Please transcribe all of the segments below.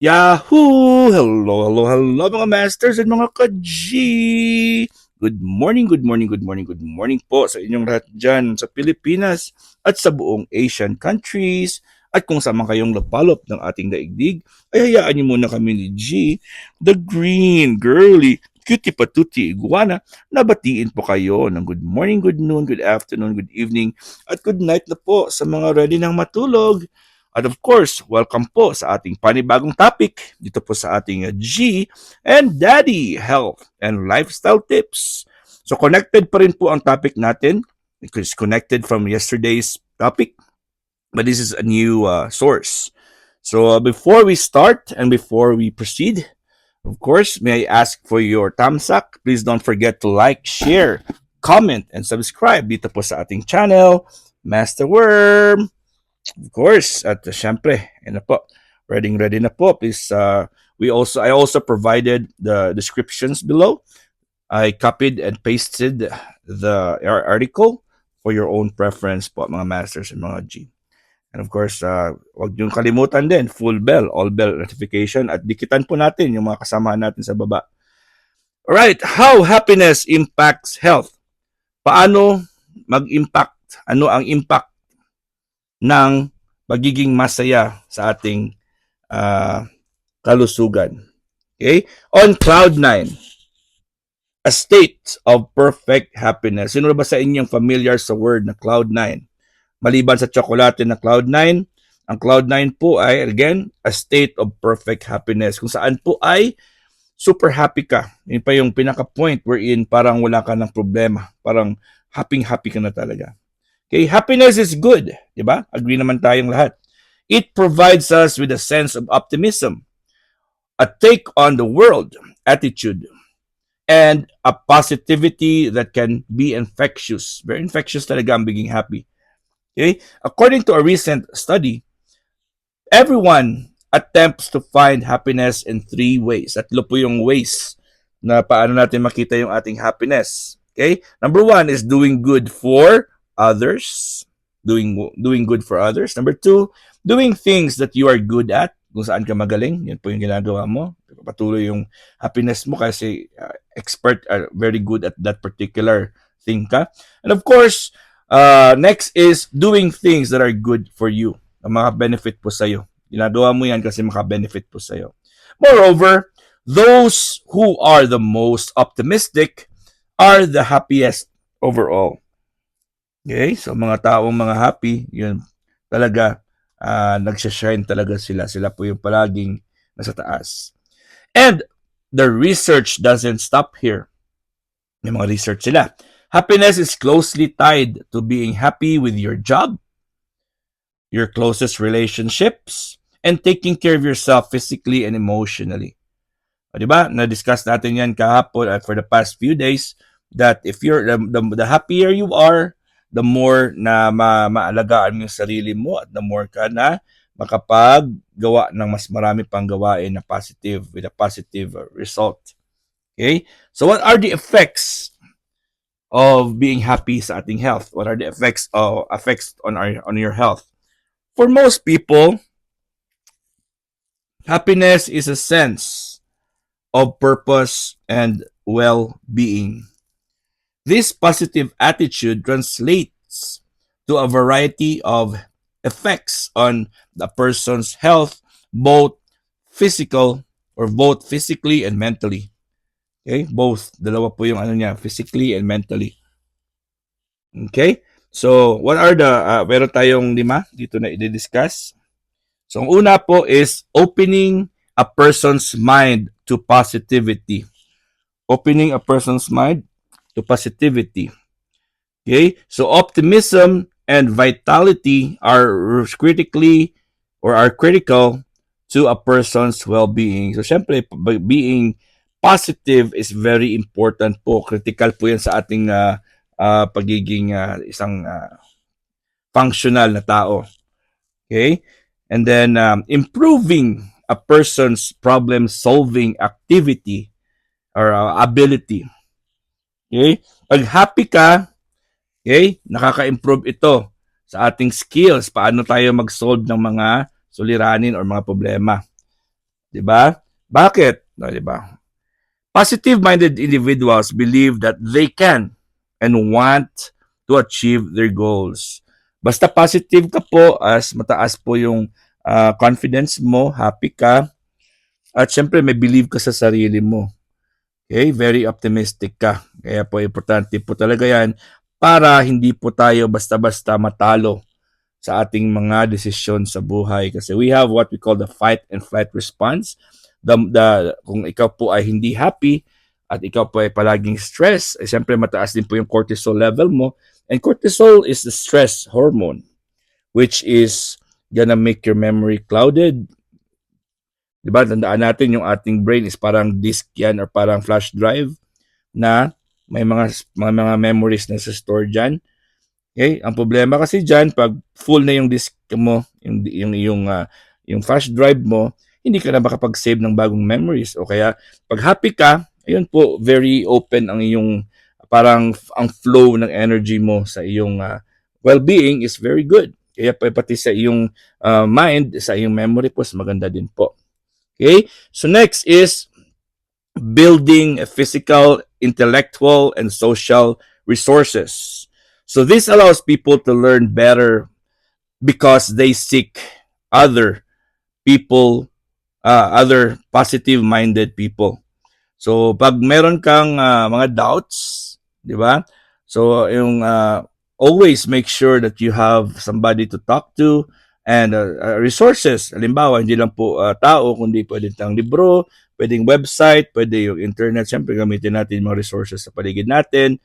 Yahoo! Hello mga masters and mga ka-G! Good morning po sa inyong lahat dyan sa Pilipinas at sa buong Asian countries. At kung saan man kayong lapalop ng ating daigdig, ay hayaan niyo muna kami ni G, the green, girly, cutie patuti iguana, na batiin po kayo ng good morning, good noon, good afternoon, good evening, at good night na po sa mga ready ng matulog. At of course, welcome po sa ating panibagong topic dito po sa ating G and Daddy Health and Lifestyle Tips. So connected pa rin po ang topic natin because connected from yesterday's topic, but this is a new source. So before we start and before we proceed, of course, may I ask for your thumbs up. Please don't forget to like, share, comment, and subscribe dito po sa ating channel, Master Worm. Of course, at syempre, yan na po. Ready na po. Please, I also provided the descriptions below. I copied and pasted the article for your own preference po, mga masters and mga G. And of course, huwag niyong kalimutan din, full bell, all bell notification, at dikitan po natin yung mga kasama natin sa baba. Alright, how happiness impacts health. Paano mag-impact? Ano ang impact ng pagiging masaya sa ating uh, kalusugan. Okay? On cloud 9, a state of perfect happiness. Sino ba sa inyong familiar sa word na cloud 9? Maliban sa tsokolate na cloud 9, ang cloud 9 po ay, again, a state of perfect happiness. Kung saan po ay super happy ka. Yun pa yung pinaka-point wherein parang wala ka ng problema. Parang happy-happy ka na talaga. Okay, happiness is good, di ba? Agree naman tayong lahat. It provides us with a sense of optimism, a take on the world attitude, and a positivity that can be infectious. Very infectious talaga ang being happy. Okay? According to a recent study, everyone attempts to find happiness in 3 ways. Tatlo po yung ways na paano natin makita yung ating happiness. Okay? Number 1 is doing good for others, doing good for others. Number 2, doing things that you are good at, kung saan ka magaling, yun po yung ginagawa mo. Patuloy yung happiness mo kasi expert, very good at that particular thing ka. And of course, next is doing things that are good for you, na maka-benefit po sa'yo. Ginagawa mo yan kasi maka-benefit po sa'yo. Moreover, those who are the most optimistic are the happiest overall. Okay? So, mga taong mga happy, yun talaga, nagsashine talaga sila. Sila po yung palaging nasa taas. And the research doesn't stop here. May mga research sila. Happiness is closely tied to being happy with your job, your closest relationships, and taking care of yourself physically and emotionally. O, diba? Na-discuss natin yan kahapon for the past few days that if you're the happier you are, the more na maalagaan mo yung sarili mo at the more ka na makapaggawa ng mas marami pang gawain na positive with a positive result. Okay? So what are the effects of being happy sa ating health? What are the effects on your health? For most people, happiness is a sense of purpose and well-being. This positive attitude translates to a variety of effects on the person's health, both physically and mentally. Okay? Both. Dalawa po yung niya, physically and mentally. Okay? So, what are the, meron tayong 5 dito na i-discuss. So, ang una po is opening a person's mind to positivity. Opening a person's mind to positivity. Okay? So optimism and vitality are critical to a person's well-being. So syempre, being positive is very important po. Critical po yan sa ating pagiging isang functional na tao. Okay? And then improving a person's problem-solving activity or ability. Okay? Pag happy ka, okay, nakaka-improve ito sa ating skills, paano tayo mag-solve ng mga suliranin or mga problema. 'Di ba? Bakit? No, 'di ba? Positive-minded individuals believe that they can and want to achieve their goals. Basta positive ka po, as mataas po yung confidence mo, happy ka, at syempre may believe ka sa sarili mo. Okay? Very optimistic ka. Kaya po importante po talaga yan para hindi po tayo basta-basta matalo sa ating mga desisyon sa buhay. Kasi we have what we call the fight and flight response. Kung ikaw po ay hindi happy at ikaw po ay palaging stress, eh, siyempre mataas din po yung cortisol level mo. And cortisol is the stress hormone, which is gonna make your memory clouded. Diba? Tandaan natin yung ating brain is parang disk yan or parang flash drive na may mga memories na sa store dyan. Okay? Ang problema kasi diyan pag full na yung disk mo, yung flash drive mo, hindi ka na makapag-save ng bagong memories. O kaya pag happy ka, ayun po, very open ang iyong parang ang flow ng energy mo sa iyong well-being is very good. Kaya pati sa iyong mind, sa iyong memory po, maganda din po. Okay? So next is building a physical, intellectual, and social resources. So this allows people to learn better because they seek other people, other positive-minded people. So pag meron kang mga doubts, di ba? So yung always make sure that you have somebody to talk to and resources. Halimbawa, hindi lang po tao, kundi pwede tang libro, pwedeng website, pwede yung internet. Siyempre, gamitin natin yung mga resources sa paligid natin.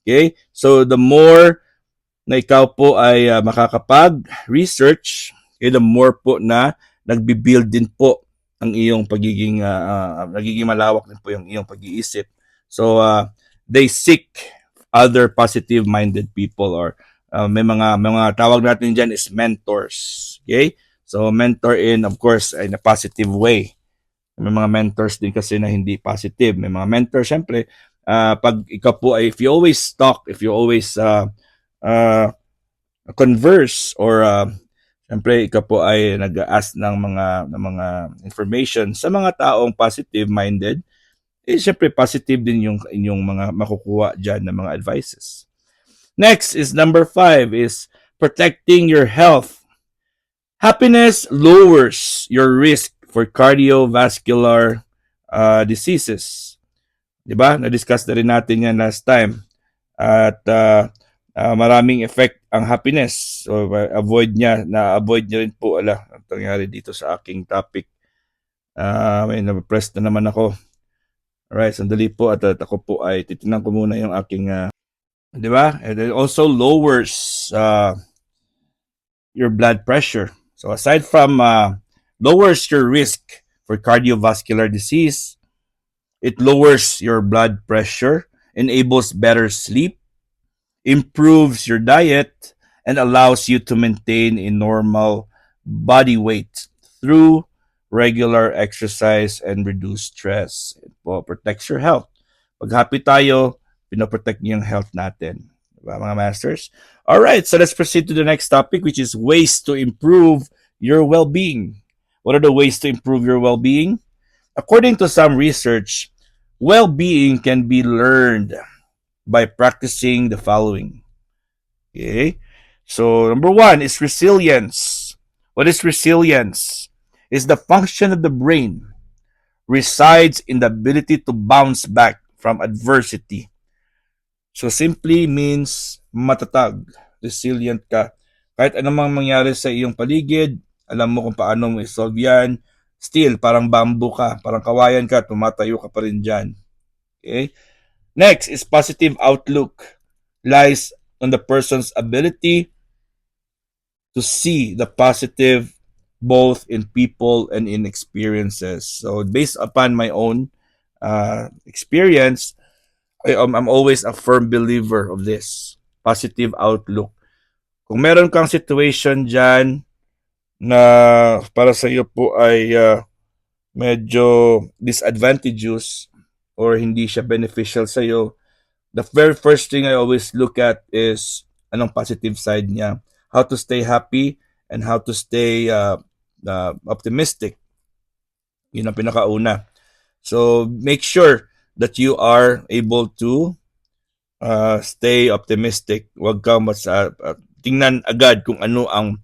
Okay? So the more na ikaw po ay makakapag-research, the more po na nagbi-build din po ang iyong pagiging nagiging malawak din po yung iyong pag-iisip. So they seek other positive-minded people or may mga tawag natin diyan is mentors. Okay? So mentor in of course in a positive way. May mga mentors din kasi na hindi positive. May mga mentors syempre pag ikaw po ay if you always talk, if you always converse or siyempre ikaw po ay nag-ask ng mga information sa mga taong positive minded, eh siyempre positive din yung inyong mga makukuha diyan ng mga advices. Next is number 5 is protecting your health. Happiness lowers your risk for cardiovascular diseases. 'Di ba? Na-discuss na rin natin yan last time. At maraming effect ang happiness. So, na-avoid niya rin po. Ang nangyari dito sa aking topic. May na-press na naman ako. Alright, sandali po at ako po ay titignan ko muna yung aking, di ba? And it also lowers your blood pressure. So aside from lowers your risk for cardiovascular disease, it lowers your blood pressure, enables better sleep, improves your diet, and allows you to maintain a normal body weight through regular exercise and reduce stress. It po protects your health. Pag happy tayo, pinoprotect niyo yung health natin. Diba, mga masters? Alright, so let's proceed to the next topic, which is ways to improve your well-being. What are the ways to improve your well-being? According to some research, well-being can be learned by practicing the following. Okay? So, number 1 is resilience. What is resilience? Is the function of the brain resides in the ability to bounce back from adversity. So, simply means matatag, resilient ka. Kahit anumang mangyari sa iyong paligid, alam mo kung paano mo isolve yan. Still, parang bamboo ka, parang kawayan ka, tumatayo ka pa rin dyan. Okay? Next is positive outlook. Lies on the person's ability to see the positive both in people and in experiences. So based upon my own experience, I'm always a firm believer of this positive outlook. Kung meron kang situation dyan na para sa iyo po ay medyo disadvantageous or hindi siya beneficial sa iyo, the very first thing I always look at is anong positive side niya. How to stay happy and how to stay optimistic. Yun ang pinakauna. So make sure that you are able to stay optimistic. Huwag ka tingnan agad kung ano ang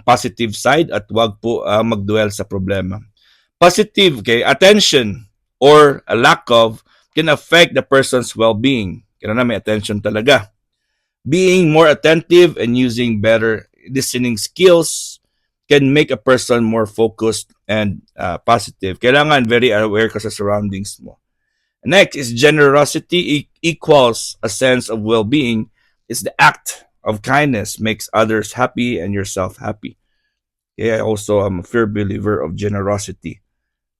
positive side at huwag po magdwell sa problema. Positive, okay, attention or a lack of can affect the person's well-being. Kaya na may attention talaga. Being more attentive and using better listening skills can make a person more focused and positive. Kailangan very aware ka sa surroundings mo. Next is generosity equals a sense of well-being. It's the act of kindness makes others happy and yourself happy. Okay, I also am a firm believer of generosity.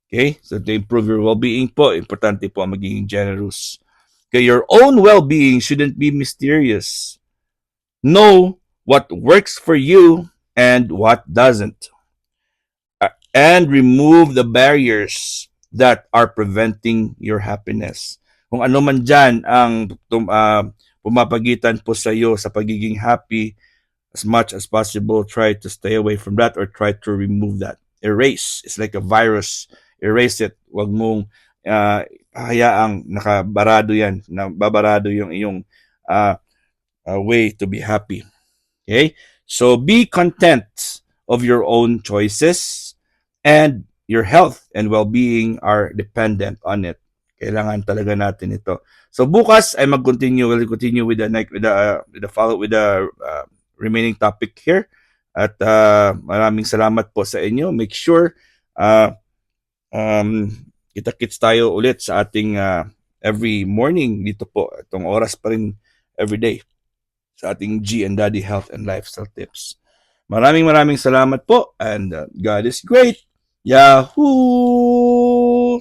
Okay, so to improve your well-being po, importante po ang magiging generous. Okay, your own well-being shouldn't be mysterious. Know what works for you and what doesn't. And remove the barriers that are preventing your happiness. Kung ano man dyan ang pumapagitan po sa iyo sa pagiging happy, as much as possible, try to stay away from that or try to remove that. Erase. It's like a virus. Erase it. Huwag mong hayaang nakabarado yan, babarado yung iyong way to be happy. Okay? So be content of your own choices and your health and well-being are dependent on it. Kailangan talaga natin ito. So bukas ay we'll continue with the remaining topic here. At maraming salamat po sa inyo. Make sure kita-kits tayo ulit sa ating every morning dito po. Itong oras pa rin every day sa ating G and Daddy Health and Lifestyle Tips. Maraming salamat po and God is great. Yahoo!